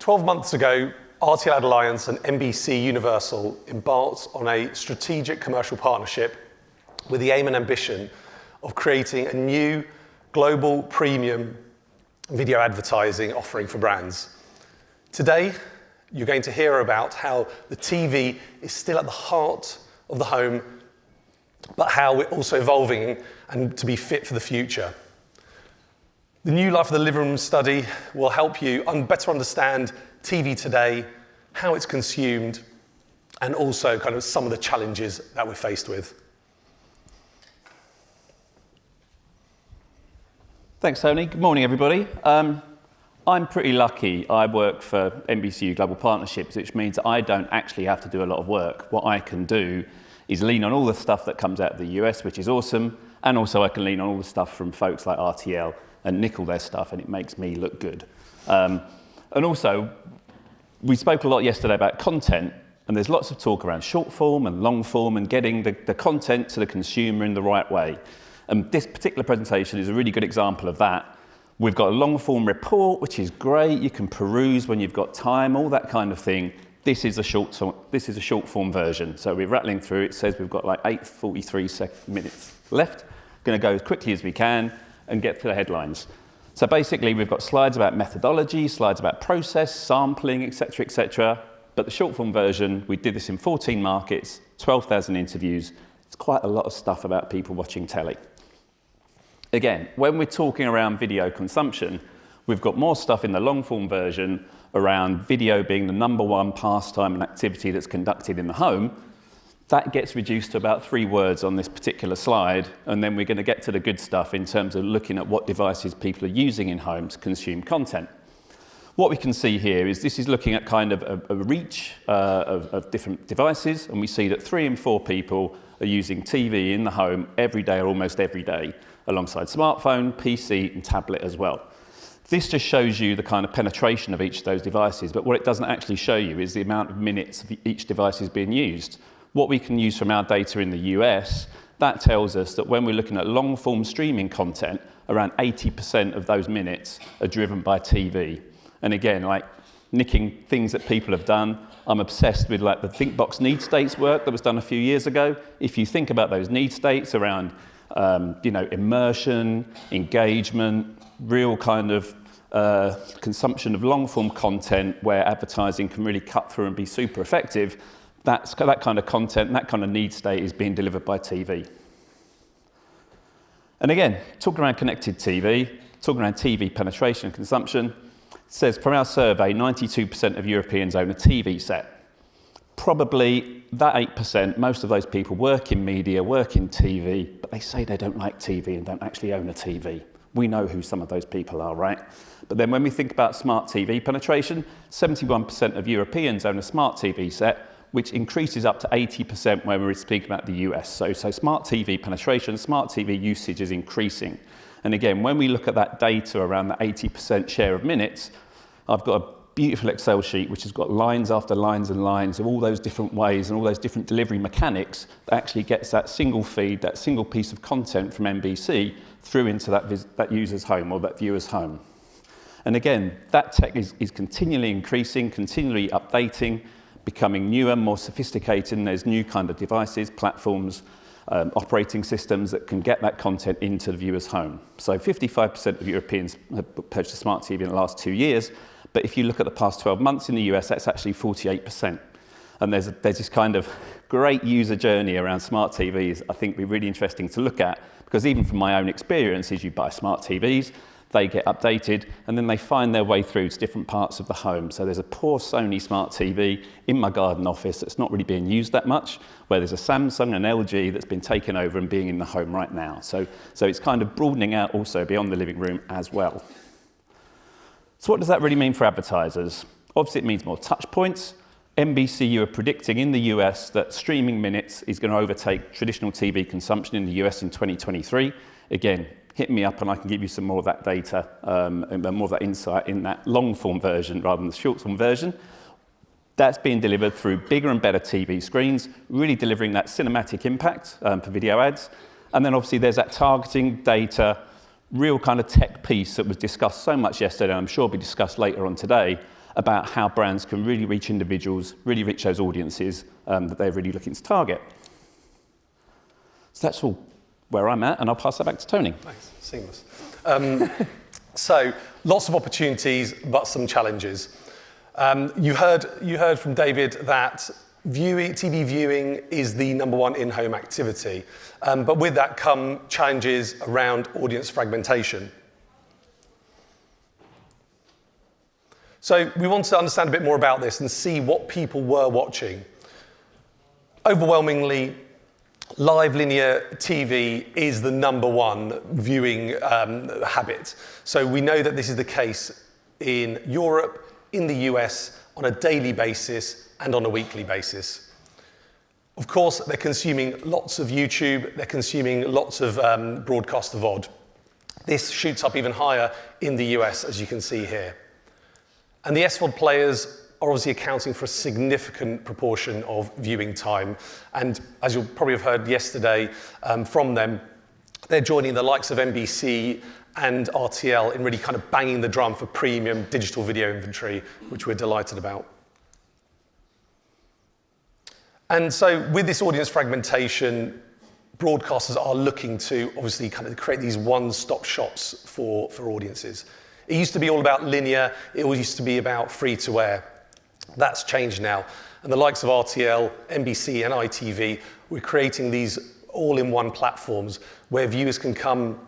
12 months ago, RTL AdAlliance and NBC Universal embarked on a strategic commercial partnership with the aim and ambition of creating a new global premium video advertising offering for brands. Today, you're going to hear about how the TV is still at the heart of the home, but how we're also evolving and to be fit for the future. The New Life of the Living Room study will help you better understand TV today, how it's consumed, and also kind of some of the challenges that we're faced with. Thanks, Tony. Good morning, everybody. I'm pretty lucky. I work for NBCU Global Partnerships, which means I don't actually have to do a lot of work. What I can do is lean on all the stuff that comes out of the US, which is awesome, and also I can lean on all the stuff from folks like RTL and nickel their stuff, and it makes me look good. And also, we spoke a lot yesterday about content, and there's lots of talk around short form and long form and getting the content to the consumer in the right way. And this particular presentation is a really good example of that. We've got a long form report, which is great. You can peruse when you've got time, all that kind of thing. This is a short form version. So we're rattling through. It says we've got like 8:43 minutes left. Going to go as quickly as we can and get to the headlines. So basically, we've got slides about methodology, slides about process, sampling, etc., etc. But the short form version, we did this in 14 markets, 12,000 interviews. It's quite a lot of stuff about people watching telly. Again, when we're talking around video consumption, we've got more stuff in the long form version around video being the number one pastime and activity that's conducted in the home. That gets reduced to about 3 words on this particular slide, and then we're going to get to the good stuff in terms of looking at what devices people are using in homes to consume content. What we can see here is this is looking at kind of a reach of different devices, and we see that 3 in 4 people are using TV in the home every day or almost every day, alongside smartphone, PC, and tablet as well. This just shows you the kind of penetration of each of those devices, but what it doesn't actually show you is the amount of minutes each device is being used. What we can use from our data in the US, that tells us that when we're looking at long-form streaming content, around 80% of those minutes are driven by TV. And again, like nicking things that people have done, I'm obsessed with like the ThinkBox need states work that was done a few years ago. If you think about those need states around immersion, engagement, real kind of consumption of long-form content where advertising can really cut through and be super effective, that kind of content, that kind of need state is being delivered by TV. And again, talking around connected TV, talking around TV penetration and consumption, it says from our survey, 92% of Europeans own a TV set. Probably that 8%, most of those people work in media, work in TV, but they say they don't like TV and don't actually own a TV. We know who some of those people are, right? But then when we think about smart TV penetration, 71% of Europeans own a smart TV set, which increases up to 80% when we're speaking about the US. So smart TV penetration, smart TV usage is increasing. And again, when we look at that data around the 80% share of minutes, I've got a beautiful Excel sheet which has got lines after lines and lines of all those different ways and all those different delivery mechanics that actually gets that single feed, that single piece of content from NBC through into that user's home or that viewer's home. And again, that tech is continually increasing, continually updating, becoming newer, more sophisticated, and there's new kind of devices, platforms, operating systems that can get that content into the viewer's home. So 55% of Europeans have purchased a smart TV in the last 2 years, but if you look at the past 12 months in the US, that's actually 48%. And there's this kind of great user journey around smart TVs I think would be really interesting to look at, because even from my own experiences, you buy smart TVs, they get updated, and then they find their way through to different parts of the home. So there's a poor Sony smart TV in my garden office that's not really being used that much, where there's a Samsung and LG that's been taken over and being in the home right now. So it's kind of broadening out also beyond the living room as well. So what does that really mean for advertisers? Obviously, it means more touch points. NBCU are predicting in the US that streaming minutes is going to overtake traditional TV consumption in the US in 2023. Again, hit me up and I can give you some more of that data and more of that insight in that long form version rather than the short form version. That's being delivered through bigger and better TV screens, really delivering that cinematic impact for video ads. And then obviously there's that targeting data, real kind of tech piece that was discussed so much yesterday, and I'm sure will be discussed later on today, about how brands can really reach individuals, really reach those audiences that they're really looking to target. So that's all where I'm at, and I'll pass that back to Tony. Thanks, seamless. So lots of opportunities, but some challenges. You heard from David that TV viewing is the #1 in-home activity, but with that come challenges around audience fragmentation. So we want to understand a bit more about this and see what people were watching. Overwhelmingly, live linear TV is the #1 viewing habit. So we know that this is the case in Europe, in the US, on a daily basis and on a weekly basis. Of course, they're consuming lots of YouTube, they're consuming lots of broadcast of VOD. This shoots up even higher in the US, as you can see here. And the SVOD players are obviously accounting for a significant proportion of viewing time. And as you'll probably have heard yesterday from them, they're joining the likes of NBC and RTL in really kind of banging the drum for premium digital video inventory, which we're delighted about. And so with this audience fragmentation, broadcasters are looking to obviously kind of create these one-stop shops for audiences. It used to be all about linear, it all used to be about free-to-air. That's changed now. And the likes of RTL, NBC and ITV, we're creating these all-in-one platforms where viewers can come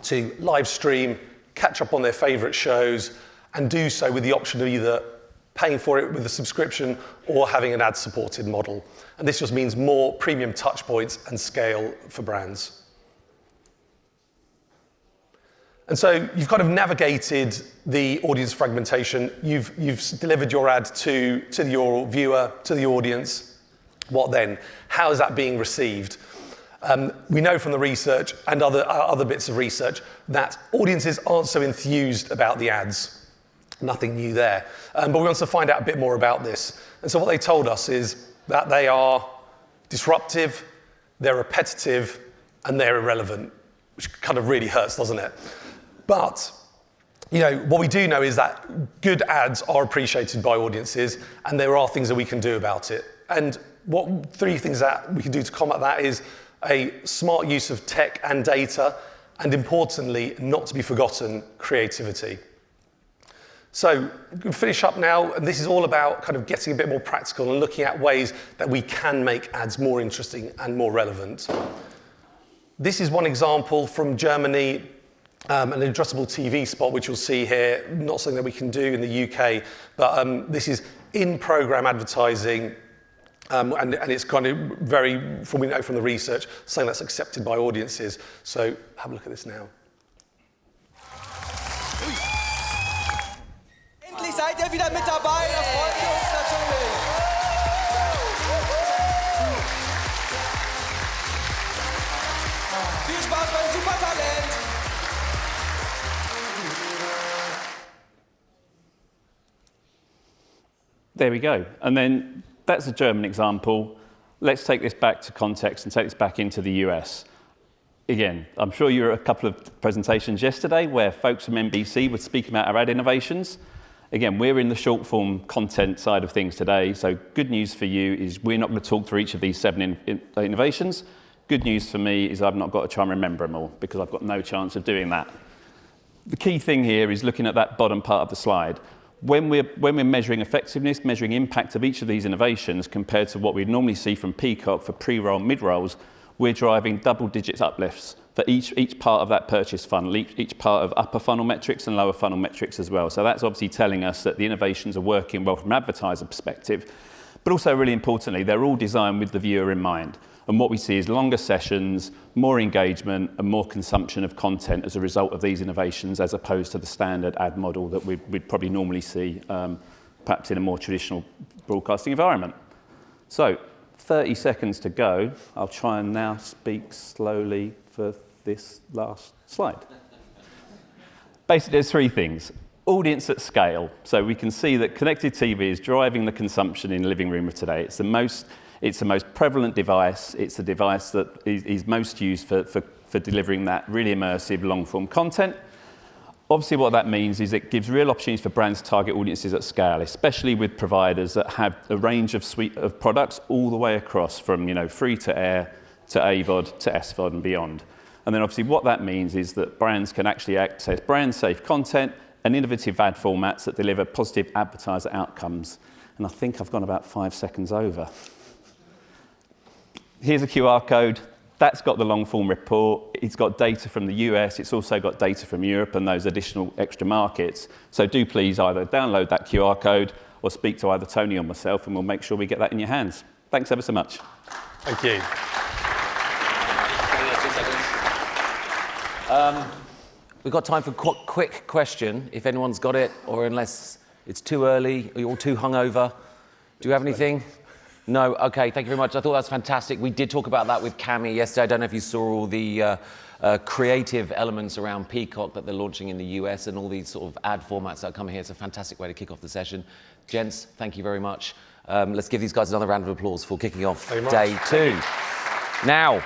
to live stream, catch up on their favourite shows, and do so with the option of either paying for it with a subscription or having an ad-supported model. And this just means more premium touch points and scale for brands. And so you've kind of navigated the audience fragmentation. You've delivered your ad to your viewer, to the audience. What then? How is that being received? We know from the research and other bits of research that audiences aren't so enthused about the ads. Nothing new there. But we want to find out a bit more about this. And so what they told us is that they are disruptive, they're repetitive, and they're irrelevant, which kind of really hurts, doesn't it? But what we do know is that good ads are appreciated by audiences, and there are things that we can do about it. And three things that we can do to combat that is a smart use of tech and data, and importantly, not to be forgotten, creativity. So we'll finish up now, and this is all about kind of getting a bit more practical and looking at ways that we can make ads more interesting and more relevant. This is one example from Germany, an addressable TV spot, which you'll see here, not something that we can do in the UK, but this is in-program advertising, and it's kind of very, from we know from the research, something that's accepted by audiences. So have a look at this now. Endlich seid ihr wieder mit dabei, da freuen wir uns natürlich. Viel Spaß beim Supertalent. There we go. And then that's a German example. Let's take this back to context and take this back into the US. Again, I'm sure you were at a couple of presentations yesterday where folks from NBC were speaking about our ad innovations. Again, we're in the short form content side of things today. So good news for you is we're not going to talk through each of these 7 innovations. Good news for me is I've not got to try and remember them all because I've got no chance of doing that. The key thing here is looking at that bottom part of the slide. When we're measuring effectiveness, measuring impact of each of these innovations compared to what we'd normally see from Peacock for pre-roll, mid-rolls, we're driving double-digit uplifts for each part of that purchase funnel, each part of upper funnel metrics and lower funnel metrics as well. So that's obviously telling us that the innovations are working well from an advertiser perspective, but also really importantly, they're all designed with the viewer in mind. And what we see is longer sessions, more engagement, and more consumption of content as a result of these innovations, as opposed to the standard ad model that we'd probably normally see, perhaps in a more traditional broadcasting environment. So, 30 seconds to go. I'll try and now speak slowly for this last slide. Basically, there's 3 things. Audience at scale. So we can see that connected TV is driving the consumption in the living room of today. It's the most prevalent device. It's the device that is most used for delivering that really immersive long-form content. Obviously, what that means is it gives real opportunities for brands to target audiences at scale, especially with providers that have a range of suite of products all the way across from, free to air, to AVOD, to SVOD and beyond. And then obviously what that means is that brands can actually access brand-safe content and innovative ad formats that deliver positive advertiser outcomes. And I think I've gone about 5 seconds over. Here's a QR code. That's got the long-form report. It's got data from the US. It's also got data from Europe and those additional extra markets. So do please either download that QR code or speak to either Tony or myself, and we'll make sure we get that in your hands. Thanks ever so much. Thank you. We've got time for a quick question, if anyone's got it, or unless it's too early, or you're all too hungover. Do you have anything? No? Okay, thank you very much. I thought that was fantastic. We did talk about that with Cami yesterday. I don't know if you saw all the creative elements around Peacock that they're launching in the US and all these sort of ad formats that are coming here. It's a fantastic way to kick off the session. Gents, thank you very much. Let's give these guys another round of applause for kicking off day 2. Now,